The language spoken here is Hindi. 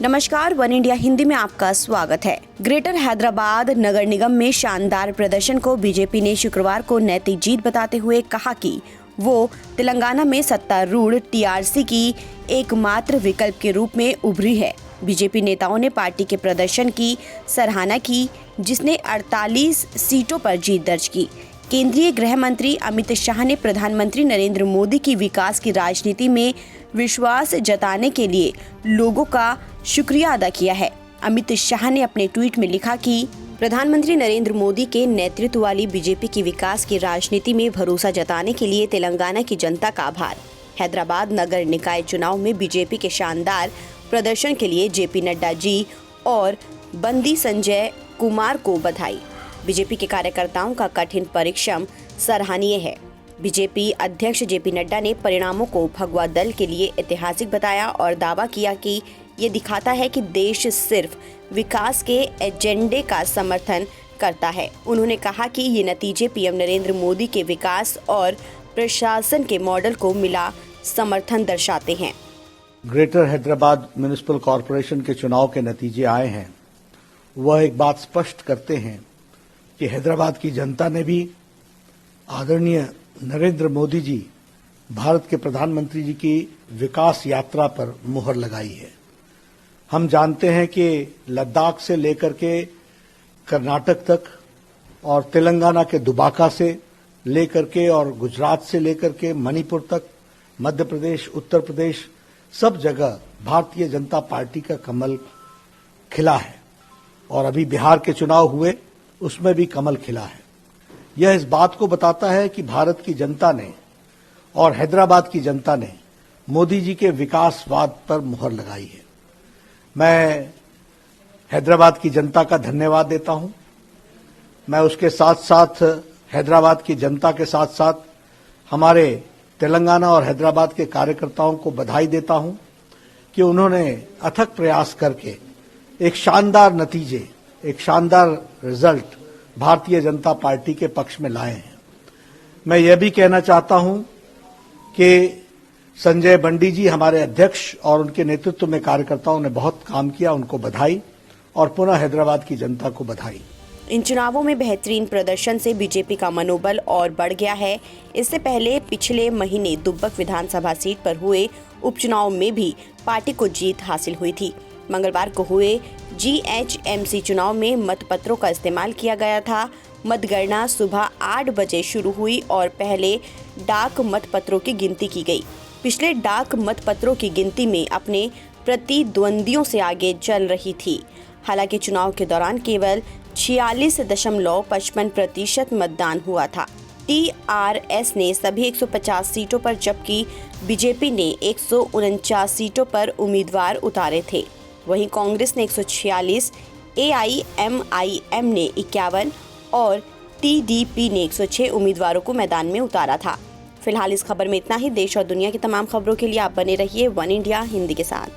नमस्कार, वन इंडिया हिंदी में आपका स्वागत है। ग्रेटर हैदराबाद नगर निगम में शानदार प्रदर्शन को बीजेपी ने शुक्रवार को नैतिक जीत बताते हुए कहा कि वो तेलंगाना में सत्तारूढ़ टीआरसी की एकमात्र विकल्प के रूप में उभरी है। बीजेपी नेताओं ने पार्टी के प्रदर्शन की सराहना की, जिसने 48 सीटों पर जीत दर्ज की। केंद्रीय गृह मंत्री अमित शाह ने प्रधानमंत्री नरेंद्र मोदी की विकास की राजनीति में विश्वास जताने के लिए लोगों का शुक्रिया अदा किया है। अमित शाह ने अपने ट्वीट में लिखा कि प्रधानमंत्री नरेंद्र मोदी के नेतृत्व वाली बीजेपी की विकास की राजनीति में भरोसा जताने के लिए तेलंगाना की जनता का आभार। हैदराबाद नगर निकाय चुनाव में बीजेपी के शानदार प्रदर्शन के लिए जेपी नड्डा जी और बंदी संजय कुमार को बधाई। बीजेपी के कार्यकर्ताओं का कठिन परिश्रम सराहनीय है। बीजेपी अध्यक्ष जेपी नड्डा ने परिणामों को भगवा दल के लिए ऐतिहासिक बताया और दावा किया कि ये दिखाता है कि देश सिर्फ विकास के एजेंडे का समर्थन करता है। उन्होंने कहा कि ये नतीजे पीएम नरेंद्र मोदी के विकास और प्रशासन के मॉडल को मिला समर्थन दर्शाते हैं। ग्रेटर हैदराबाद म्युनिसिपल कॉरपोरेशन के चुनाव के नतीजे आए हैं, वह एक बात स्पष्ट करते हैं कि हैदराबाद की जनता ने भी आदरणीय नरेंद्र मोदी जी, भारत के प्रधानमंत्री जी की विकास यात्रा पर मुहर लगाई है। हम जानते हैं कि लद्दाख से लेकर के कर्नाटक तक और तेलंगाना के दुबाका से लेकर के और गुजरात से लेकर के मणिपुर तक, मध्य प्रदेश, उत्तर प्रदेश, सब जगह भारतीय जनता पार्टी का कमल खिला है। और अभी बिहार के चुनाव हुए, उसमें भी कमल खिला है। यह इस बात को बताता है कि भारत की जनता ने और हैदराबाद की जनता ने मोदी जी के विकासवाद पर मुहर लगाई है। मैं हैदराबाद की जनता का धन्यवाद देता हूं। मैं उसके साथ साथ हैदराबाद की जनता के साथ साथ हमारे तेलंगाना और हैदराबाद के कार्यकर्ताओं को बधाई देता हूं कि उन्होंने अथक प्रयास करके एक शानदार नतीजे, एक शानदार रिजल्ट भारतीय जनता पार्टी के पक्ष में लाए हैं। मैं यह भी कहना चाहता हूं कि संजय बंडी जी हमारे अध्यक्ष और उनके नेतृत्व में कार्यकर्ताओं ने बहुत काम किया, उनको बधाई और पुनः हैदराबाद की जनता को बधाई। इन चुनावों में बेहतरीन प्रदर्शन से बीजेपी का मनोबल और बढ़ गया है। इससे पहले पिछले महीने दुब्बक विधानसभा सीट पर हुए उपचुनाव में भी पार्टी को जीत हासिल हुई थी। मंगलवार को हुए जीएचएमसी चुनाव में मतपत्रों का इस्तेमाल किया गया था। मतगणना सुबह 8 बजे शुरू हुई और पहले डाक मतपत्रों की गिनती की गई। पिछले डाक मतपत्रों की गिनती में अपने प्रतिद्वंदियों से आगे चल रही थी। हालांकि चुनाव के दौरान केवल 46.55% मतदान हुआ था। टीआरएस ने सभी 150 सीटों पर, जबकि बीजेपी ने 149 सीटों पर उम्मीदवार उतारे थे। वहीं कांग्रेस ने 146, एआईएमआईएम ने 51 और टीडीपी ने 106 उम्मीदवारों को मैदान में उतारा था। फिलहाल इस खबर में इतना ही। देश और दुनिया की तमाम खबरों के लिए आप बने रहिए वन इंडिया हिंदी के साथ।